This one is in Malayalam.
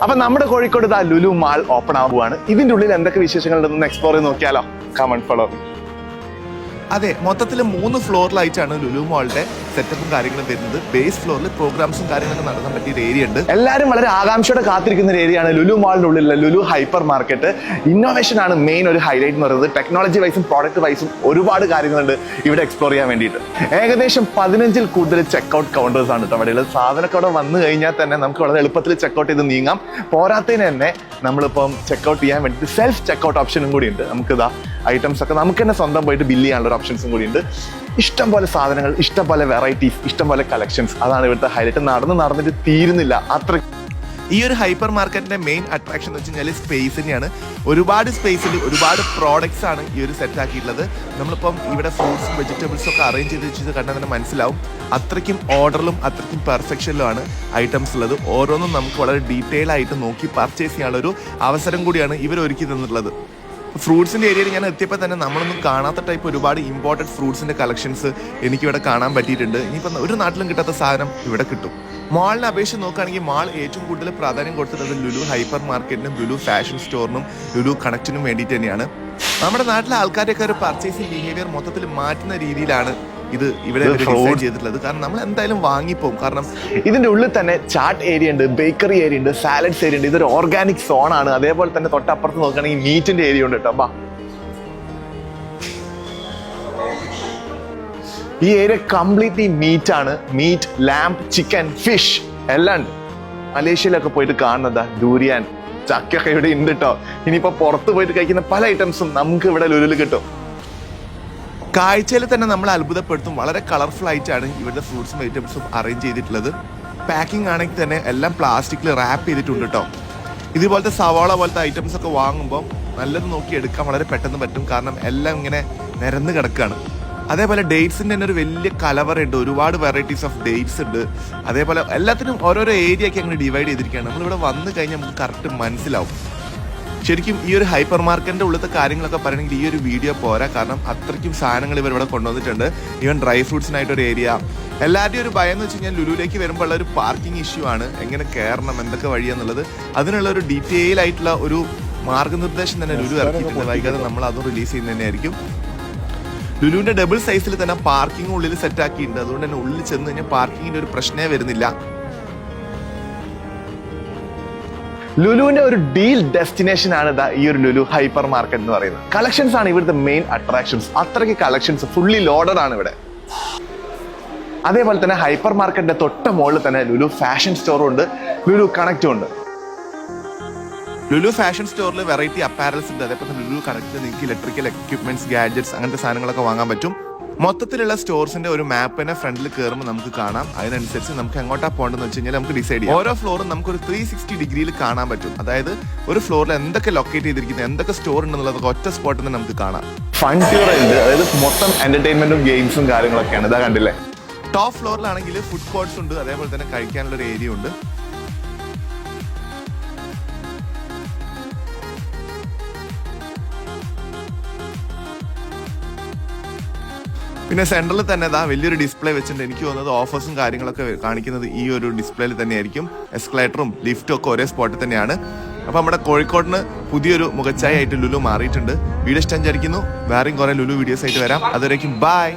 അപ്പൊ നമ്മുടെ കോഴിക്കോട് ലുലു മാൾ ഓപ്പൺ ആവുകയാണ്. ഇതിന്റെ ഉള്ളിൽ എന്തൊക്കെ വിശേഷങ്ങളുണ്ടെന്ന് എക്സ്പ്ലോർ ചെയ്ത് നോക്കിയാലോ? Come on follow. അതെ, മൊത്തത്തിൽ 3 ഫ്ലോറിലായിട്ടാണ് ലുലു മാളിന്റെ സെറ്റപ്പും കാര്യങ്ങളും വരുന്നത്. ബേസ് ഫ്ലോറിൽ പ്രോഗ്രാംസും കാര്യങ്ങളൊക്കെ നടത്താൻ പറ്റിയ ഒരു ഏരിയ ഉണ്ട്. എല്ലാവരും വളരെ ആകാംക്ഷയോടെ കാത്തിരിക്കുന്ന ഒരു ഏരിയയാണ് ലുലു മാളിന്റെ ഉള്ളിലുള്ള ലുലു ഹൈപ്പർ മാർക്കറ്റ്. ഇന്നോവേഷൻ ആണ് മെയിൻ ഒരു ഹൈലൈറ്റ് എന്ന് പറയുന്നത്. ടെക്നോളജി വൈസും പ്രോഡക്റ്റ് വൈസും ഒരുപാട് കാര്യങ്ങളുണ്ട് ഇവിടെ എക്സ്പ്ലോർ ചെയ്യാൻ വേണ്ടിയിട്ട്. ഏകദേശം 15-ൽ കൂടുതൽ ചെക്ക്ഔട്ട് കൗണ്ടേഴ്സ് ആണ് കേട്ടോ അവിടെ. സാധനമൊക്കെ അവിടെ വന്നു കഴിഞ്ഞാൽ തന്നെ നമുക്ക് വളരെ എളുപ്പത്തിൽ ചെക്ക്ഔട്ട് ചെയ്ത് നീങ്ങാം. പോരാത്തതിന് തന്നെ നമ്മളിപ്പം ചെക്ക്ഔട്ട് ചെയ്യാൻ വേണ്ടിയിട്ട് സെൽഫ് ചെക്ക്ഔട്ട് ഓപ്ഷനും കൂടി ഉണ്ട്. നമുക്കിതാ ഐറ്റംസ് ഒക്കെ നമുക്ക് തന്നെ സ്വന്തം പോയിട്ട് ബില്ല് ചെയ്യാനുള്ള ഓപ്ഷൻസും കൂടി ഉണ്ട്. ഇഷ്ടംപോലെ സാധനങ്ങൾ, ഇഷ്ടംപോലെ വെറൈറ്റീസ്, ഇഷ്ടംപോലെ കളക്ഷൻസ്. അതാണ് ഇവിടുത്തെ ഹൈലൈറ്റ്. നടന്നിട്ട് തീരുന്നില്ല അത്ര. ഈ ഒരു ഹൈപ്പർ മാർക്കറ്റിന്റെ മെയിൻ അട്രാക്ഷൻ എന്ന് വെച്ച് കഴിഞ്ഞാൽ സ്പേസ് തന്നെയാണ്. ഒരുപാട് സ്പേസിൽ ഒരുപാട് പ്രോഡക്ട്സ് ആണ് ഈ ഒരു സെറ്റ് ആക്കിയിട്ടുള്ളത്. നമ്മളിപ്പം ഇവിടെ ഫ്രൂട്ട്സും വെജിറ്റബിൾസും ഒക്കെ അറേഞ്ച് ചെയ്ത് വെച്ചത് കണ്ടാൽ തന്നെ മനസ്സിലാവും. അത്രയ്ക്കും ഓർഡറിലും അത്രയ്ക്കും പെർഫെക്ഷനിലുമാണ് ഐറ്റംസ് ഉള്ളത്. ഓരോന്നും നമുക്ക് വളരെ ഡീറ്റെയിൽ ആയിട്ട് നോക്കി പർച്ചേസ് ചെയ്യാനുള്ള ഒരു അവസരം കൂടിയാണ് ഇവർ ഒരുക്കി തന്നിട്ടുള്ളത്. ഫ്രൂട്ട്സിന്റെ ഏരിയയിൽ ഞാൻ എത്തിയപ്പോൾ തന്നെ നമ്മളൊന്നും കാണാത്ത ടൈപ്പ് ഒരുപാട് ഇമ്പോർട്ടൻറ്റ് ഫ്രൂട്ട്സിന്റെ കളക്ഷൻസ് എനിക്കിവിടെ കാണാൻ പറ്റിയിട്ടുണ്ട്. ഇനിയിപ്പം ഒരു നാട്ടിലും കിട്ടാത്ത സാധനം ഇവിടെ കിട്ടും. മാളിനെ അപേക്ഷിച്ച് നോക്കുകയാണെങ്കിൽ മാൾ ഏറ്റവും കൂടുതൽ പ്രാധാന്യം കൊടുത്തിട്ടുള്ളത് ലുലു ഹൈപ്പർ മാർക്കറ്റിനും ലുലു ഫാഷൻ സ്റ്റോറിനും ലുലു കണക്റ്റിനും വേണ്ടിയിട്ട് തന്നെയാണ്. നമ്മുടെ നാട്ടിലെ ആൾക്കാരൊക്കെ ഒരു പർച്ചേസിംഗ് ബിഹേവിയർ മൊത്തത്തിൽ മാറ്റുന്ന രീതിയിലാണ് ഇത് ഇവിടെ ഡിസൈൻ ചെയ്തിട്ടുള്ളത്. കാരണം നമ്മൾ എന്തായാലും വാങ്ങിപ്പോകും. കാരണം ഇതിന്റെ ഉള്ളിൽ തന്നെ ചാട്ട് ഏരിയ ഉണ്ട്, ബേക്കറി ഏരിയ ഉണ്ട്, സാലഡ്സ് ഏരിയ ഉണ്ട്. ഇതൊരു ഓർഗാനിക് സോൺ ആണ്. അതേപോലെ തന്നെ തൊട്ടപ്പുറത്ത് നോക്കുകയാണെങ്കിൽ മീറ്റിന്റെ ഏരിയ ഉണ്ട് കേട്ടോ. ഈ ഏരിയ കംപ്ലീറ്റ്ലി മീറ്റ് ആണ്. മീറ്റ്, ലാംബ്, ചിക്കൻ, ഫിഷ് എല്ലാം ഉണ്ട്. മലേഷ്യയിലൊക്കെ പോയിട്ട് കാണുന്നതാ ഡൂരിയാൻ, ചക്കൊക്കെ ഇവിടെ ഉണ്ട് കേട്ടോ. ഇനിയിപ്പോ പുറത്ത് പോയിട്ട് കഴിക്കുന്ന പല ഐറ്റംസും നമുക്ക് ഇവിടെ ലുലുവിൽ കിട്ടും. കാഴ്ചയിൽ തന്നെ നമ്മൾ അത്ഭുതപ്പെടുത്തും. വളരെ കളർഫുൾ ആയിട്ടാണ് ഇവിടുത്തെ ഫ്രൂട്ട്സും വെജിറ്റബിൾസും അറേഞ്ച് ചെയ്തിട്ടുള്ളത്. പാക്കിംഗ് ആണെങ്കിൽ തന്നെ എല്ലാം പ്ലാസ്റ്റിക്കിൽ റാപ്പ് ചെയ്തിട്ടുണ്ട് കേട്ടോ. ഇതുപോലത്തെ സവാള പോലത്തെ ഐറ്റംസ് ഒക്കെ വാങ്ങുമ്പോൾ നല്ലത് നോക്കി എടുക്കാൻ വളരെ പെട്ടെന്ന് പറ്റും. കാരണം എല്ലാം ഇങ്ങനെ നിരന്ന് കിടക്കുകയാണ്. അതേപോലെ ഡേറ്റ്സിൻ്റെ തന്നെ ഒരു വലിയ കലവറയുണ്ട്. ഒരുപാട് വെറൈറ്റീസ് ഓഫ് ഡേറ്റ്സ് ഉണ്ട്. അതേപോലെ എല്ലാത്തിനും ഓരോരോ ഏരിയ ഒക്കെ അങ്ങനെ ഡിവൈഡ് ചെയ്തിരിക്കുകയാണ്. നമ്മളിവിടെ വന്നു കഴിഞ്ഞാൽ നമുക്ക് കറക്റ്റ് മനസ്സിലാവും. ശരിക്കും ഈ ഒരു ഹൈപ്പർ മാർക്കറ്റിന്റെ ഉള്ളത്തെ കാര്യങ്ങളൊക്കെ പറയണമെങ്കിൽ ഈ ഒരു വീഡിയോ പോരാ. കാരണം അത്രയ്ക്കും സാധനങ്ങൾ ഇവർ ഇവിടെ കൊണ്ടുവന്നിട്ടുണ്ട്. ഈവൻ ഡ്രൈ ഫ്രൂട്ട്സിനായിട്ടൊരു ഏരിയ. എല്ലാവരുടെയും ഒരു ഭയം എന്ന് വെച്ച് കഴിഞ്ഞാൽ ലുലുവിലേക്ക് വരുമ്പോൾ ഉള്ള ഒരു പാർക്കിംഗ് ഇഷ്യൂ ആണ്. എങ്ങനെ കയറണം, എന്തൊക്കെ വഴിയാന്നുള്ളത്. അതിനുള്ള ഒരു ഡീറ്റെയിൽ ആയിട്ടുള്ള ഒരു മാർഗനിർദ്ദേശം തന്നെ ലുലു ഇറക്കിയിട്ടുണ്ട്. വൈകാതെ നമ്മൾ അതും റിലീസ് ചെയ്യുന്നത് തന്നെയായിരിക്കും. ലുലുവിന്റെ ഡബിൾ സൈസിൽ തന്നെ പാർക്കിംഗ് ഉള്ളിൽ സെറ്റ് ആക്കിയിട്ടുണ്ട്. അതുകൊണ്ട് തന്നെ ഉള്ളിൽ ചെന്ന് കഴിഞ്ഞാൽ പാർക്കിങ്ങിന്റെ ഒരു പ്രശ്നമേ വരുന്നില്ല. ലുലുവിന്റെ ഒരു ഡീൽ ഡെസ്റ്റിനേഷൻ ആണ് ഈ ഒരു ലുലു ഹൈപ്പർ മാർക്കറ്റ് എന്ന് പറയുന്നത്. കളക്ഷൻസ് ആണ് ഇവിടുത്തെ മെയിൻ അട്രാക്ഷൻസ്. അത്രയ്ക്ക് കളക്ഷൻസ്, ഫുള്ളി ലോഡഡ് ആണ് ഇവിടെ. അതേപോലെ തന്നെ ഹൈപ്പർ മാർക്കറ്റിന്റെ തൊട്ട മുകളിൽ തന്നെ ലുലു ഫാഷൻ സ്റ്റോറും ഉണ്ട്, ലുലു കണക്റ്റും ഉണ്ട്. ലുലു ഫാഷൻ സ്റ്റോറിൽ വെറൈറ്റി അപ്പാരൽസ് ഉണ്ട്. അതേപോലെ ലുലു കണക്റ്റിൽ നിങ്ങൾക്ക് ഇലക്ട്രിക്കൽ എക്യുപ്മെന്റ്സ്, ഗാഡ്ജറ്റ്സ് അങ്ങനത്തെ സാധനങ്ങളൊക്കെ വാങ്ങാൻ പറ്റും. മൊത്തത്തിലുള്ള സ്റ്റോർസിന്റെ ഒരു മാപ്പ് തന്നെ ഫ്രണ്ടിൽ കയറുമ്പോൾ നമുക്ക് കാണാം. അതിനനുസരിച്ച് നമുക്ക് എങ്ങോട്ടാ പോകേണ്ടതെന്ന് വെച്ച് കഴിഞ്ഞാൽ നമുക്ക് ഡിസൈഡ് ചെയ്യാം. ഓരോ ഫ്ലോറും നമുക്കൊരു 360 ഡിഗ്രിയിൽ കാണാൻ പറ്റും. അതായത് ഒരു ഫ്ലോറിൽ എന്തൊക്കെ ലൊക്കേറ്റ് ചെയ്തിരിക്കുന്നത്, എന്തൊക്കെ സ്റ്റോർ ഉണ്ടെന്നുള്ളത് ഒറ്റ സ്പോട്ടിൽ നിന്ന് നമുക്ക് കാണാം. ഫൺ ടൂർ ഉണ്ട്. അതായത് മൊത്തം എന്റർടൈൻമെന്റും ഗെയിംസും കാര്യങ്ങളൊക്കെയാണ്. ഇതാ കണ്ടില്ലേ. ടോപ്പ് ഫ്ലോറിലാണെങ്കിൽ ഫുഡ് കോർട്ട്സ് ഉണ്ട്. അതേപോലെ തന്നെ കഴിക്കാനുള്ള ഒരു ഏരിയ ഉണ്ട്. പിന്നെ സെൻട്രലിൽ തന്നെ വലിയൊരു ഡിസ്പ്ലേ വെച്ചിട്ടുണ്ട്. എനിക്ക് തോന്നുന്നത് ഓഫേഴ്സും കാര്യങ്ങളൊക്കെ കാണിക്കുന്നത് ഈ ഒരു ഡിസ്പ്ലേയിൽ തന്നെയായിരിക്കും. എസ്കലേറ്ററും ലിഫ്റ്റും ഒക്കെ ഒരേ സ്പോട്ടിൽ തന്നെയാണ്. അപ്പോൾ നമ്മുടെ കോഴിക്കോടിന് പുതിയൊരു മുഖച്ഛായ ആയിട്ട് ലുലു മാറിയിട്ടുണ്ട്. വീഡിയോ ഇഷ്ടം വിചാരിക്കുന്നു. വേറെയും കുറേ ലുലു വീഡിയോസ് ആയിട്ട് വരാം. അതുവരേക്കും ബൈ.